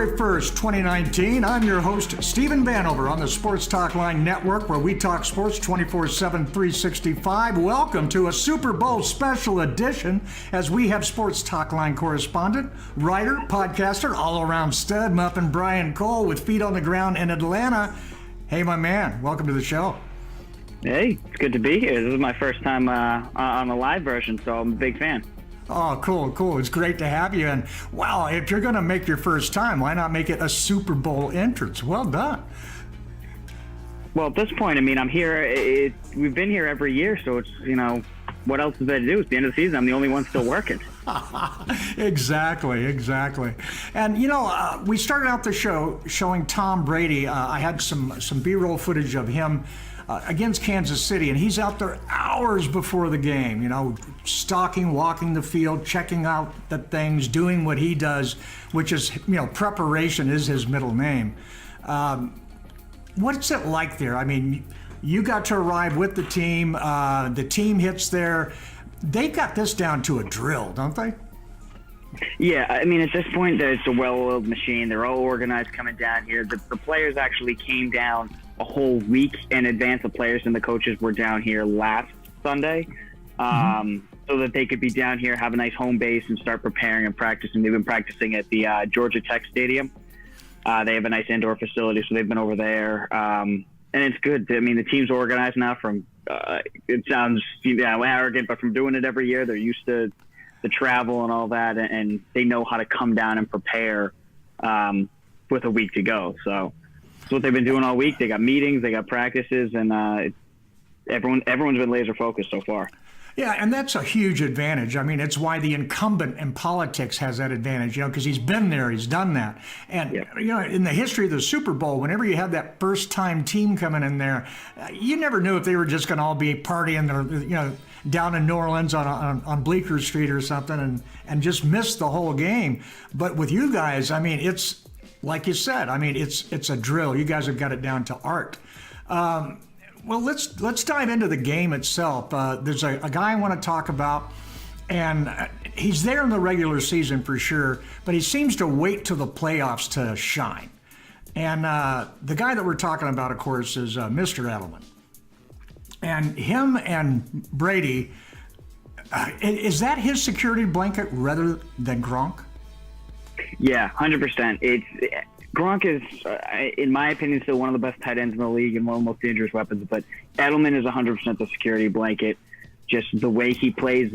February 1st, 2019. I'm your host, Stephen Vanover, on the Sports Talk Line Network, where we talk sports 24/7, 365. Welcome to a Super Bowl special edition, as we have Sports Talk Line correspondent, writer, podcaster, all-around stud, Muffin Brian Cole, with feet on the ground in Atlanta. Hey, my man, welcome to the show. Hey, it's good to be here. This is my first time on the live version, so I'm a big fan. Oh, cool. It's great to have you. And, wow, if you're going to make your first time, why not make it a Super Bowl entrance? Well done. Well, at this point, I mean, I'm here. We've been here every year, so it's, what else is there to do? It's the end of the season. I'm the only one still working. Exactly. And, we started out the show showing Tom Brady. I had some B-roll footage of him against Kansas City, and he's out there hours before the game, stalking, walking the field, checking out the things, doing what he does, which is, preparation is his middle name. What's it like there? I mean, you got to arrive with the team hits there. They've got this down to a drill, don't they? Yeah, I mean, at this point, it's a well-oiled machine. They're all organized coming down here. The players actually came down a whole week in advance. The players and the coaches were down here last Sunday, so that they could be down here, have a nice home base, and start preparing and practicing. They've been practicing at the Georgia Tech Stadium. They have a nice indoor facility, so they've been over there, and it's good. I mean, the team's organized now. From it sounds arrogant, but from doing it every year, they're used to the travel and all that, and they know how to come down and prepare with a week to go. So that's what they've been doing all week. They got meetings, they got practices, and everyone's been laser focused so far. Yeah, and that's a huge advantage. I mean, it's why the incumbent in politics has that advantage, because he's been there, he's done that. And, in the history of the Super Bowl, whenever you had that first-time team coming in there, you never knew if they were just going to all be partying or, down in New Orleans on Bleecker Street or something and just miss the whole game. But with you guys, I mean, it's, like you said, I mean, it's a drill. You guys have got it down to art. Well, let's dive into the game itself. There's a guy I want to talk about, and he's there in the regular season for sure, but he seems to wait till the playoffs to shine. And the guy that we're talking about, of course, is Mr. Edelman. And him and Brady, is that his security blanket rather than Gronk? Yeah, 100%. Gronk is, in my opinion, still one of the best tight ends in the league and one of the most dangerous weapons. But Edelman is 100% the security blanket. Just the way he plays,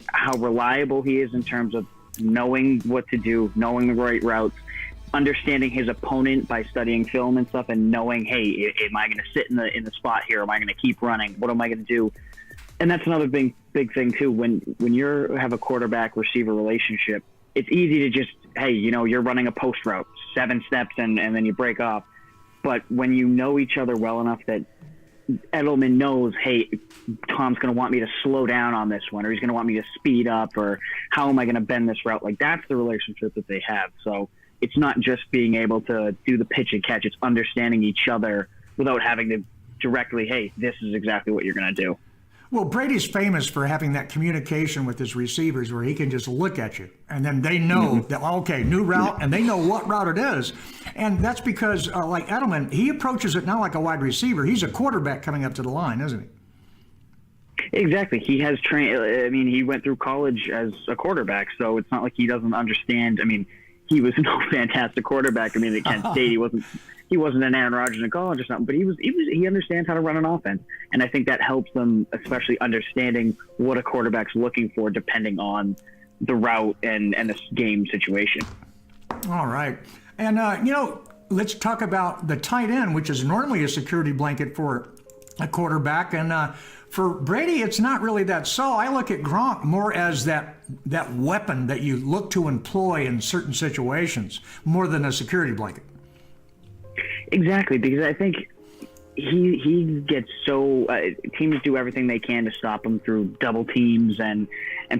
how reliable he is in terms of knowing what to do, knowing the right routes, understanding his opponent by studying film and stuff, and knowing, hey, am I going to sit in the spot here? Am I going to keep running? What am I going to do? And that's another big thing too. When you have a quarterback receiver relationship, it's easy to just, hey, you're running a post route, 7 steps, and then you break off. But when you know each other well enough that Edelman knows, hey, Tom's going to want me to slow down on this one, or he's going to want me to speed up, or how am I going to bend this route? Like, that's the relationship that they have. So it's not just being able to do the pitch and catch. It's understanding each other without having to directly, hey, this is exactly what you're going to do. Well, Brady's famous for having that communication with his receivers where he can just look at you, and then they know that, okay, new route, and they know what route it is. And that's because, like Edelman, he approaches it not like a wide receiver. He's a quarterback coming up to the line, isn't he? Exactly. He has trained. I mean, he went through college as a quarterback, so it's not like he doesn't understand. I mean, he was no fantastic quarterback. I mean, at Kent State, he wasn't an Aaron Rodgers in college or something, but he understands how to run an offense. And I think that helps them, especially understanding what a quarterback's looking for depending on the route and the game situation. All right. And, let's talk about the tight end, which is normally a security blanket for a quarterback. And for Brady, it's not really that. So I look at Gronk more as that weapon that you look to employ in certain situations more than a security blanket. Exactly, because I think he gets so teams do everything they can to stop him through double teams and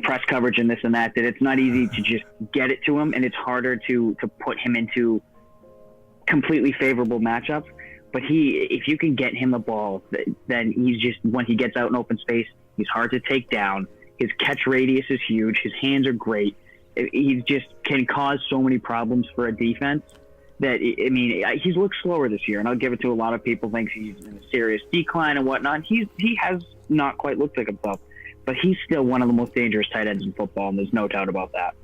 press coverage and this and that it's not easy to just get it to him, and it's harder to put him into completely favorable matchups. But if you can get him the ball, then he's just, when he gets out in open space, he's hard to take down. His catch radius is huge. His hands are great. He just can cause so many problems for a defense. that, I mean, he's looked slower this year, and I'll give it to a lot of people think he's in a serious decline and whatnot. He has not quite looked like himself, but he's still one of the most dangerous tight ends in football, and there's no doubt about that.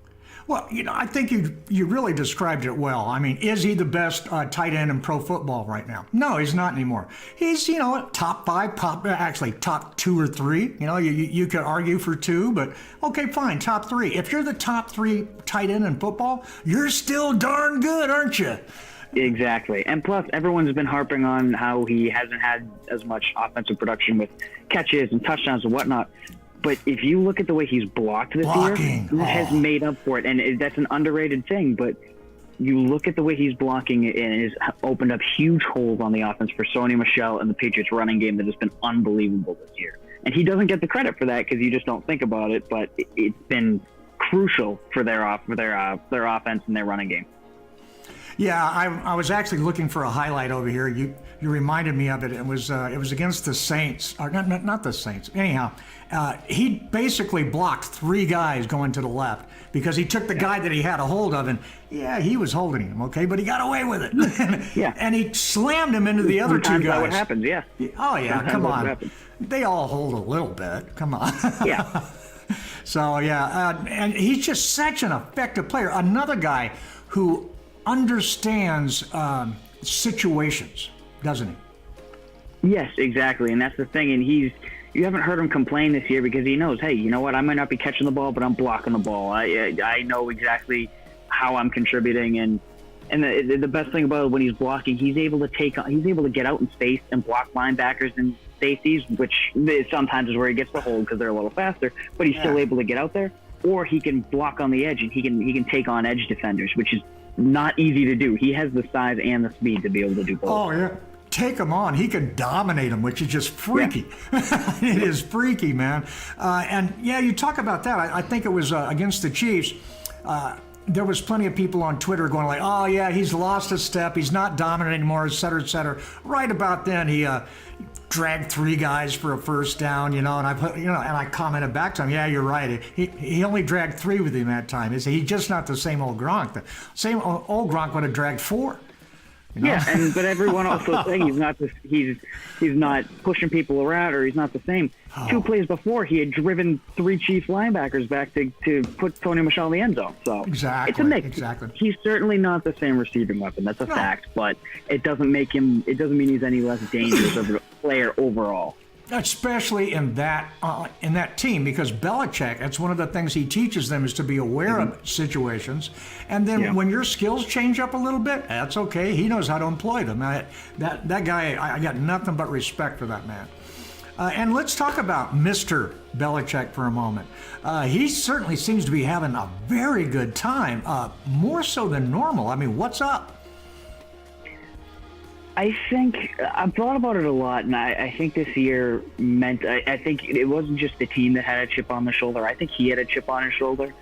Well, I think you really described it well. I mean, is he the best tight end in pro football right now? No, he's not anymore. He's, top 5, actually top 2 or 3. You could argue for 2, but okay, fine, top 3. If you're the top 3 tight end in football, you're still darn good, aren't you? Exactly. And plus, everyone's been harping on how he hasn't had as much offensive production with catches and touchdowns and whatnot. But if you look at the way he's blocked this year, he has made up for it. And that's an underrated thing. But you look at the way he's blocking it, and it has opened up huge holes on the offense for Sony Michel and the Patriots running game that has been unbelievable this year. And he doesn't get the credit for that because you just don't think about it. But it's been crucial for their offense and their running game. Yeah, I was actually looking for a highlight over here. You reminded me of it. It was against the Saints, or not the Saints. Anyhow, he basically blocked 3 guys going to the left because he took the guy that he had a hold of, and he was holding him, okay, but he got away with it. And he slammed him into the other 2 guys. That's what happens, yeah. Oh yeah, come on. They all hold a little bit. Come on. Yeah. So and he's just such an effective player. Another guy who understands situations, doesn't he? Yes, exactly, and that's the thing. And you haven't heard him complain this year because he knows, hey, you know what? I might not be catching the ball, but I'm blocking the ball. I know exactly how I'm contributing, and the best thing about it, when he's blocking, he's able to get out in space and block linebackers and safeties, which sometimes is where he gets the hold because they're a little faster. But he's still able to get out there, or he can block on the edge, and he can take on edge defenders, which is not easy to do. He has the size and the speed to be able to do both. Oh, yeah. Take him on. He can dominate him, which is just freaky. Yeah. It is freaky, man. And you talk about that. I think it was against the Chiefs. There was plenty of people on Twitter going like, oh, yeah, he's lost a step. He's not dominant anymore, et cetera, et cetera. Right about then, he dragged 3 guys for a first down, and I commented back to him, yeah, you're right. He only dragged 3 with him that time. He's just not the same old Gronk. The same old Gronk would have dragged 4. Yeah, but everyone also saying he's not pushing people around, or he's not the same. 2 plays before, he had driven 3 Chiefs linebackers back to put Tony Michel in the end zone. So exactly, it's a mix. Exactly. He's certainly not the same receiving weapon. That's a fact, but it doesn't mean he's any less dangerous of a player overall. Especially in that team, because Belichick, that's one of the things he teaches them, is to be aware of situations. And then when your skills change up a little bit, that's okay. He knows how to employ them. That guy, I got nothing but respect for that man. And let's talk about Mr. Belichick for a moment. He certainly seems to be having a very good time, more so than normal. I mean, what's up? I think I've thought about it a lot, and I think this year meant I think it wasn't just the team that had a chip on their shoulder. I think he had a chip on his shoulder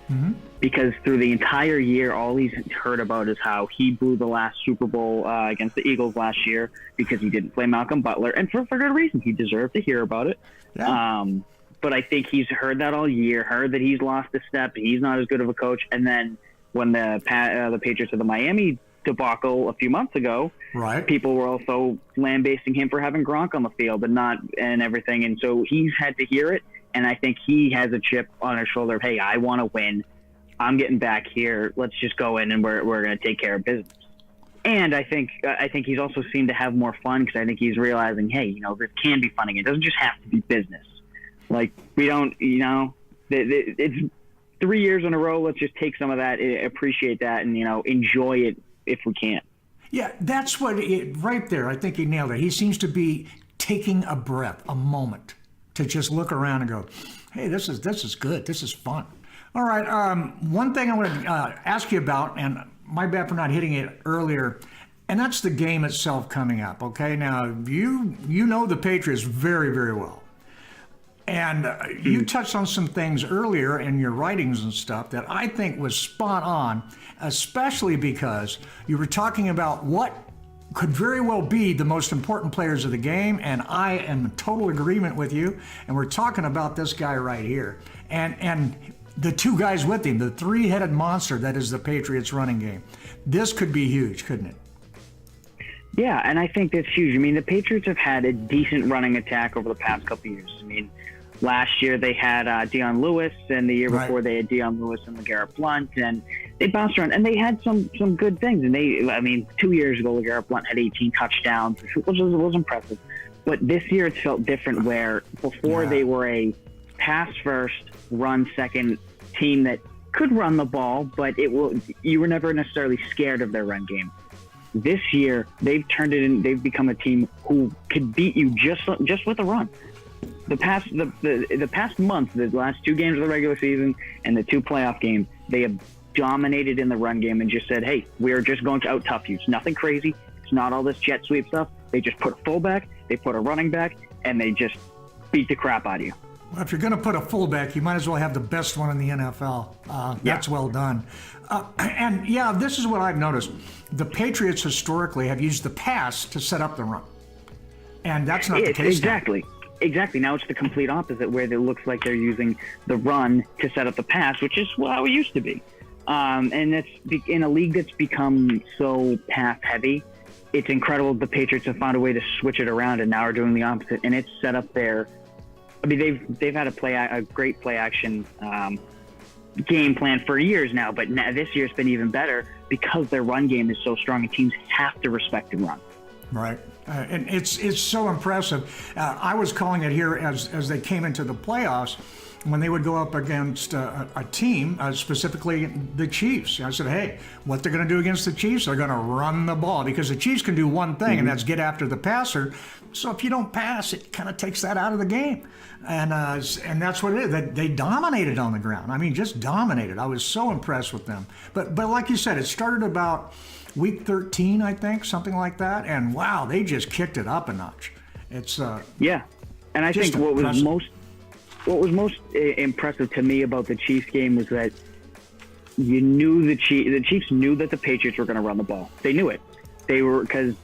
because through the entire year, all he's heard about is how he blew the last Super Bowl against the Eagles last year because he didn't play Malcolm Butler, and for good reason. He deserved to hear about it. Yeah. But I think he's heard that all year, heard that he's lost a step, he's not as good of a coach, and then when the Patriots had the Miami debacle a few months ago, right, people were also lambasting him for having Gronk on the field and everything, and so he's had to hear it, and I think he has a chip on his shoulder of, hey, I want to win, I'm getting back here, let's just go in and we're going to take care of business. And I think he's also seemed to have more fun because I think he's realizing, hey, this can be fun again. It doesn't just have to be business. Like, we don't, it's 3 years in a row, let's just take some of that, appreciate that, and enjoy it if we can. Yeah, that's right there. I think he nailed it. He seems to be taking a breath, a moment, to just look around and go, hey, this is good. This is fun. All right. One thing I want to ask you about, and my bad for not hitting it earlier, and that's the game itself coming up. Okay. Now you know the Patriots very, very well. And you touched on some things earlier in your writings and stuff that I think was spot on, especially because you were talking about what could very well be the most important players of the game, and I am in total agreement with you. And we're talking about this guy right here. And the 2 guys with him, the 3-headed monster that is the Patriots running game. This could be huge, couldn't it? Yeah, and I think that's huge. I mean, the Patriots have had a decent running attack over the past couple of years. I mean, last year they had Deion Lewis, and the year before they had Deion Lewis and LeGarrette Blount, and they bounced around, and they had some good things. And I mean, 2 years ago, LeGarrette Blount had 18 touchdowns, which was impressive. But this year it's felt different, where before they were a pass-first, run-second team that could run the ball, but you were never necessarily scared of their run game. This year, they've turned it in. They've become a team who could beat you just with a run. The past month, the last 2 games of the regular season and the 2 playoff games, they have dominated in the run game and just said, "Hey, we are just going to out-tough you." It's nothing crazy. It's not all this jet sweep stuff. They just put a fullback, they put a running back, and they just beat the crap out of you. Well, if you're going to put a fullback, you might as well have the best one in the NFL. That's well done. And this is what I've noticed. The Patriots historically have used the pass to set up the run. And that's not the case exactly. now. Exactly. Now it's the complete opposite, where it looks like they're using the run to set up the pass, which is how it used to be. And that's in a league that's become so pass heavy. It's incredible the Patriots have found a way to switch it around and now are doing the opposite. And it's set up there. I mean, they've had a great play action game plan for years now, but this year's been even better because their run game is so strong and teams have to respect the run. Right. And it's so impressive. I was calling it here as they came into the playoffs, when they would go up against a team, specifically the Chiefs. I said, hey, what they're going to do against the Chiefs, they're going to run the ball, because the Chiefs can do one thing, and that's get after the passer. So if you don't pass, it kind of takes that out of the game. And that's what it is. They dominated on the ground. I mean, just dominated. I was so impressed with them. But like you said, it started about week 13, I think, something like that. And wow, they just kicked it up a notch. It's yeah. And I think what was most impressive to me about the Chiefs game was that you knew the Chiefs knew that the Patriots were going to run the ball. They knew it. Because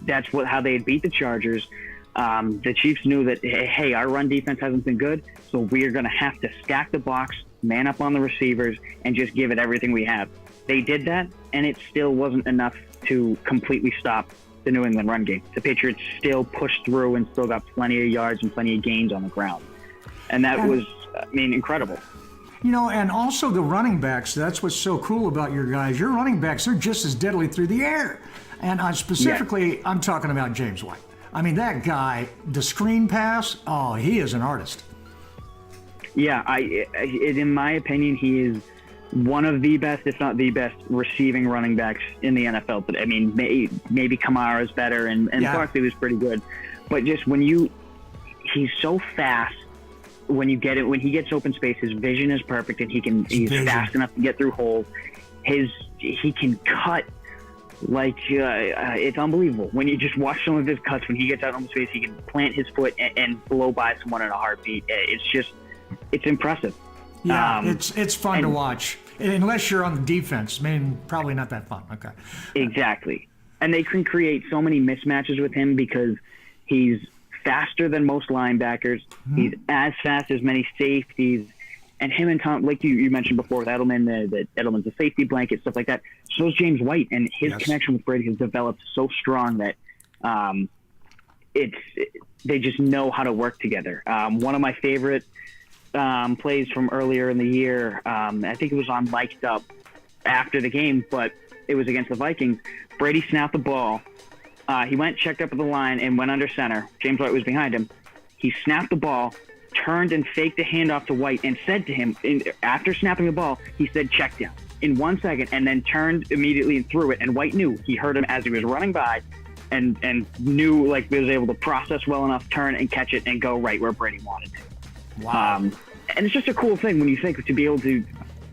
that's how they had beat the Chargers. The Chiefs knew that, hey, our run defense hasn't been good, so we are going to have to stack the box, man up on the receivers, and just give it everything we have. They did that, and it still wasn't enough to completely stop the New England run game. The Patriots still pushed through and still got plenty of yards and plenty of gains on the ground. And that was, incredible. You know, and also the running backs, that's what's so cool about your guys. Your running backs, they're just as deadly through the air. And I'm talking about James White. I mean, that guy, the screen pass, he is an artist. Yeah, in my opinion, he is one of the best, if not the best, receiving running backs in the NFL. But I mean, maybe Kamara's better, and Barkley was pretty good. But just he's so fast. When he gets open space, his vision is perfect, and he's fast enough to get through holes. He can cut like it's unbelievable. When you just watch some of his cuts, when he gets out on the space, he can plant his foot and blow by someone in a heartbeat. It's impressive. Yeah, it's fun to watch, unless you're on the defense. I mean, probably not that fun. Okay. Exactly, and they can create so many mismatches with him because he's faster than most linebackers. He's as fast as many safeties. And him and Tom, like you mentioned before with Edelman, that Edelman's a safety blanket, stuff like that. So is James White, and his connection with Brady has developed so strong that they just know how to work together. One of my favorite plays from earlier in the year, I think it was on Mic'd Up after the game, but it was against the Vikings. Brady snapped the ball. He went, checked up at the line, and went under center. James White was behind him. He snapped the ball, turned and faked a handoff to White, and said to him, after snapping the ball, he said, check down in 1 second, and then turned immediately and threw it. And White knew. He heard him as he was running by and knew, like, he was able to process well enough, turn and catch it and go right where Brady wanted to. Wow. And it's just a cool thing when you think to be able to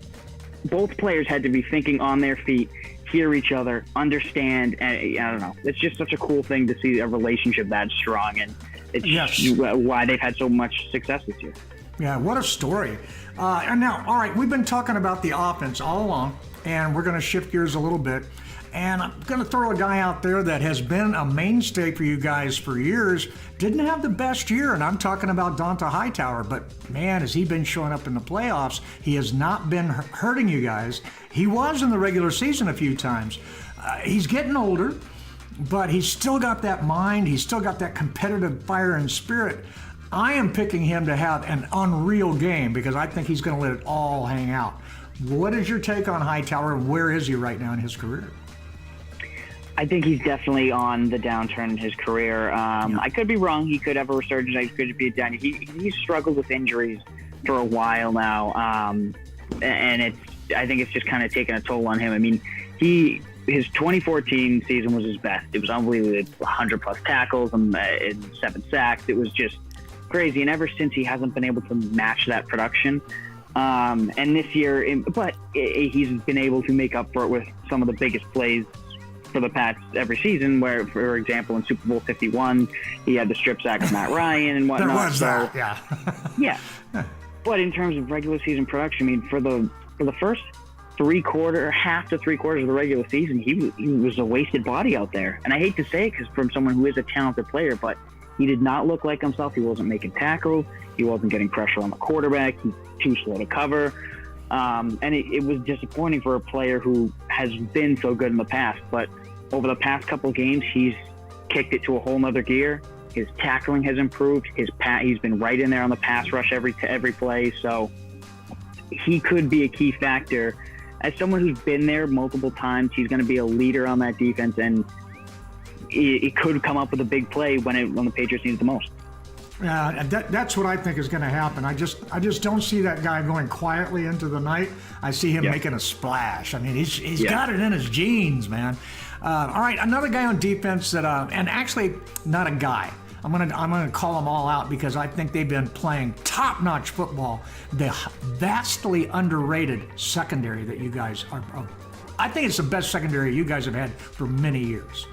– both players had to be thinking on their feet, hear each other, understand, and I don't know. It's just such a cool thing to see a relationship that strong, and it's why they've had so much success this year. Yeah, what a story. And now, all right, we've been talking about the offense all along, and we're going to shift gears a little bit. And I'm going to throw a guy out there that has been a mainstay for you guys for years. Didn't have the best year, and I'm talking about Hightower. But, man, has he been showing up in the playoffs. He has not been hurting you guys. He was in the regular season a few times. He's getting older, but he's still got that mind. He's still got that competitive fire and spirit. I am picking him to have an unreal game because I think he's going to let it all hang out. What is your take on Hightower, and where is he right now in his career? I think he's definitely on the downturn in his career. I could be wrong. He could have a resurgence. He could be down. He's struggled with injuries for a while now, and I think it's just kind of taken a toll on him. I mean, his 2014 season was his best. It was unbelievable. 100-plus tackles and 7 sacks. It was just crazy. And ever since, he hasn't been able to match that production. And this year, he's been able to make up for it with some of the biggest plays for the Pats every season, where, for example, in Super Bowl 51, he had the strip sack of Matt Ryan and whatnot. There was that, yeah. Yeah. But in terms of regular season production, I mean, for the first half to 3 quarters of the regular season, he was a wasted body out there. And I hate to say it because from someone who is a talented player, but he did not look like himself. He wasn't making tackles. He wasn't getting pressure on the quarterback. He's too slow to cover. And it was disappointing for a player who has been so good in the past. But over the past couple of games, he's kicked it to a whole nother gear. His tackling has improved. He's been right in there on the pass rush every play. So he could be a key factor. As someone who's been there multiple times, he's going to be a leader on that defense, and it could come up with a big play when the Patriots need it the most. That's what I think is going to happen. I just don't see that guy going quietly into the night. I see him making a splash. I mean, he's got it in his genes, man. All right, another guy on defense that, and actually not a guy. I'm gonna call them all out because I think they've been playing top-notch football. The vastly underrated secondary that you guys are. I think it's the best secondary you guys have had for many years.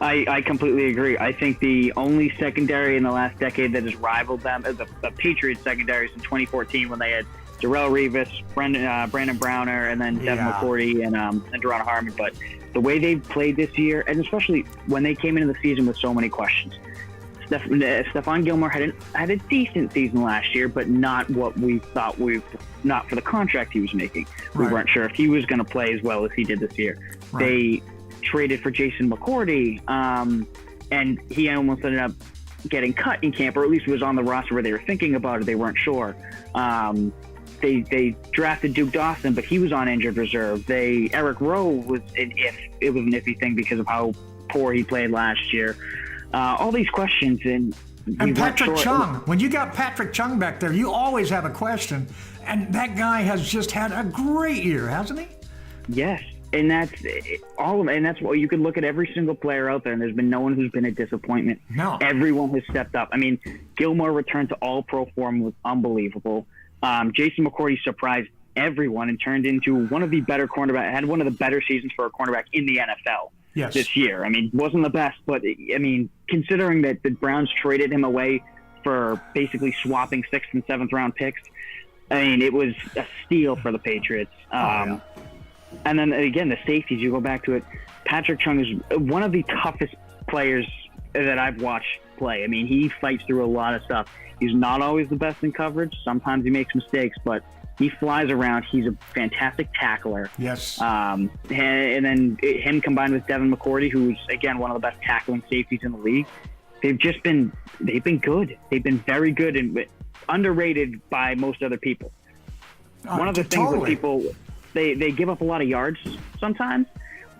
I completely agree. I think the only secondary in the last decade that has rivaled them is the Patriots secondaries in 2014 when they had Darrelle Revis, Brandon Browner, and then Devin McCourty and Deron Harmon. But the way they've played this year, and especially when they came into the season with so many questions, Stephon Gilmore had a decent season last year, but not what we thought not for the contract he was making. We weren't sure if he was going to play as well as he did this year. They traded for Jason McCourty, and he almost ended up getting cut in camp, or at least was on the roster where they were thinking about it. They weren't sure. They drafted Duke Dawson, but he was on injured reserve. Eric Rowe was an iffy thing because of how poor he played last year. All these questions, and Patrick Chung. When you got Patrick Chung back there, you always have a question, and that guy has just had a great year, hasn't he? Yes. And that's all of it. And that's what you could look at every single player out there, and there's been no one who's been a disappointment. No. Everyone has stepped up. I mean, Gilmore returned to all-pro form was unbelievable. Jason McCourty surprised everyone and turned into one of the better cornerbacks, had one of the better seasons for a cornerback in the NFL this year. I mean, wasn't the best, but I mean, considering that the Browns traded him away for basically swapping 6th and 7th round picks, I mean, it was a steal for the Patriots. And then again, the safeties, you go back to it. Patrick Chung is one of the toughest players that I've watched play. I mean, he fights through a lot of stuff. He's not always the best in coverage. Sometimes he makes mistakes, but he flies around. He's a fantastic tackler. Yes. And then him combined with Devin McCourty, who's, again, one of the best tackling safeties in the league. They've been good. They've been very good and underrated by most other people. One of the things with people, they give up a lot of yards sometimes,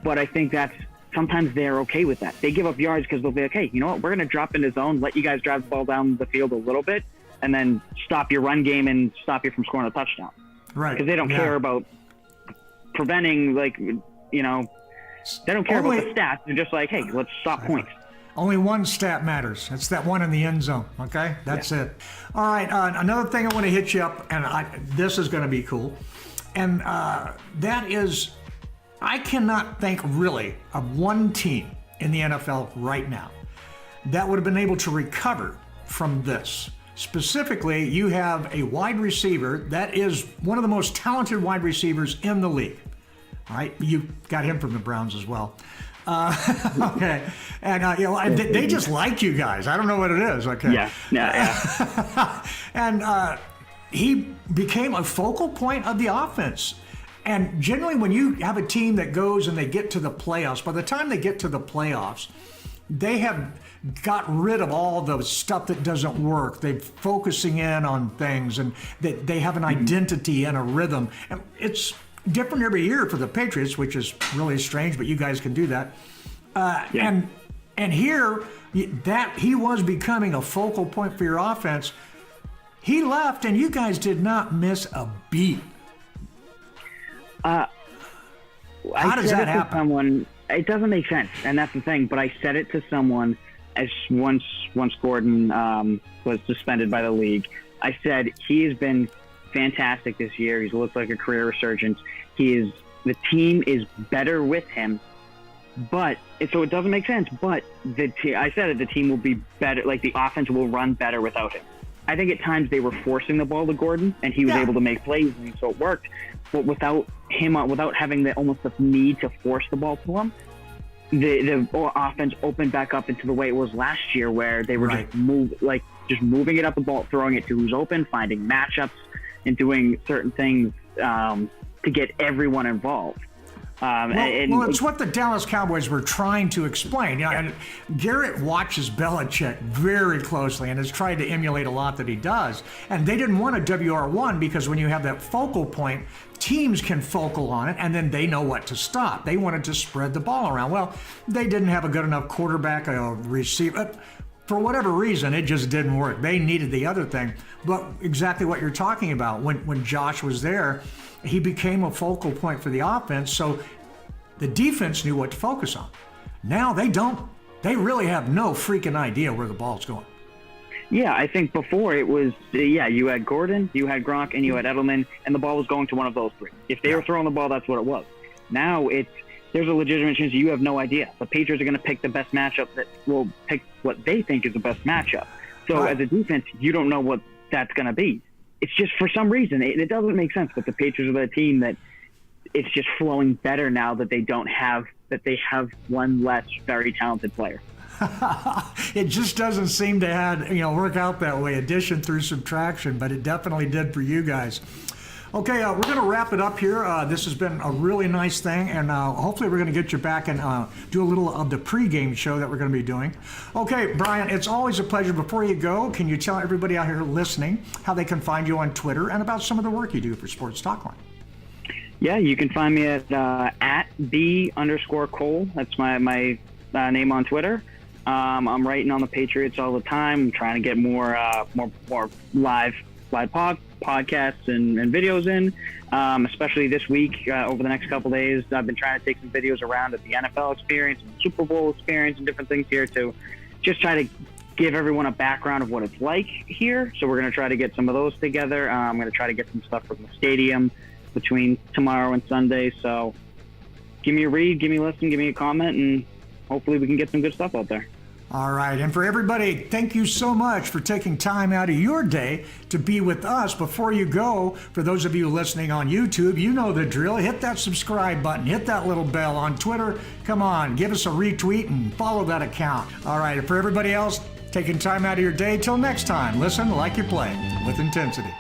but I think that's sometimes they're okay with that. They give up yards because they'll be like, hey, you know what? We're going to drop into zone, let you guys drive the ball down the field a little bit, and then stop your run game and stop you from scoring a touchdown. Right. Because they don't care about preventing, they don't care about the stats. They're just like, hey, let's stop points. Only one stat matters. It's that one in the end zone, okay? That's it. All right, another thing I want to hit you up, and this is going to be cool, and that is I cannot think really of one team in the NFL right now that would have been able to recover from this. Specifically, you have a wide receiver that is one of the most talented wide receivers in the league. All right, you got him from the Browns as well. Okay, and they just like you guys. I don't know what it is. Okay. Yeah. And he became a focal point of the offense. And generally, when you have a team that goes and they get to the playoffs, by the time they get to the playoffs, they have got rid of all the stuff that doesn't work. They're focusing in on things, and they have an identity and a rhythm. And it's different every year for the Patriots, which is really strange, but you guys can do that. And here, that he was becoming a focal point for your offense. He left, and you guys did not miss a beat. How does that happen? Someone, it doesn't make sense, and that's the thing. But I said it to someone as once Gordon was suspended by the league. I said he has been fantastic this year. He's looked like a career resurgence. The team is better with him, but so it doesn't make sense. But I said it, the team will be better. Like the offense will run better without him. I think at times they were forcing the ball to Gordon, and he was able to make plays, and so it worked. But without him, without having almost the need to force the ball to him, the offense opened back up into the way it was last year, where they were just moving it up the ball, throwing it to who's open, finding matchups, and doing certain things to get everyone involved. Well, it's what the Dallas Cowboys were trying to explain. And Garrett watches Belichick very closely and has tried to emulate a lot that he does. And they didn't want a WR1 because when you have that focal point, teams can focal on it, and then they know what to stop. They wanted to spread the ball around. Well, they didn't have a good enough quarterback, a receiver. For whatever reason, it just didn't work. They needed the other thing. But exactly what you're talking about, when Josh was there, he became a focal point for the offense, so the defense knew what to focus on. Now they don't. They really have no freaking idea where the ball's going. Yeah, I think before it was, you had Gordon, you had Gronk, and you had Edelman, and the ball was going to one of those three. If they were throwing the ball, that's what it was. Now there's a legitimate chance you have no idea. The Patriots are going to pick the best matchup that will pick what they think is the best matchup. So as a defense, you don't know what that's going to be. It's just for some reason, it doesn't make sense, but the Patriots are the team that it's just flowing better now that they have one less very talented player. It just doesn't seem to work out that way, addition through subtraction, but it definitely did for you guys. Okay, we're going to wrap it up here. This has been a really nice thing, and hopefully we're going to get you back and do a little of the pregame show that we're going to be doing. Okay, Brian, it's always a pleasure. Before you go, can you tell everybody out here listening how they can find you on Twitter and about some of the work you do for Sports Talkline? Yeah, you can find me at @B_Cole. That's my name on Twitter. I'm writing on the Patriots all the time. I'm trying to get more live podcasts and videos in, especially this week. Over the next couple days, I've been trying to take some videos around at the NFL experience and Super Bowl experience and different things here to just try to give everyone a background of what it's like here. So we're going to try to get some of those together. I'm going to try to get some stuff from the stadium between tomorrow and Sunday. So give me a read, give me a listen, give me a comment, and hopefully we can get some good stuff out there. All right. And for everybody, thank you so much for taking time out of your day to be with us. Before you go, for those of you listening on YouTube, you know the drill. Hit that subscribe button. Hit that little bell. On Twitter, come on, give us a retweet and follow that account. All right. And for everybody else, taking time out of your day, till next time, listen like you play with intensity.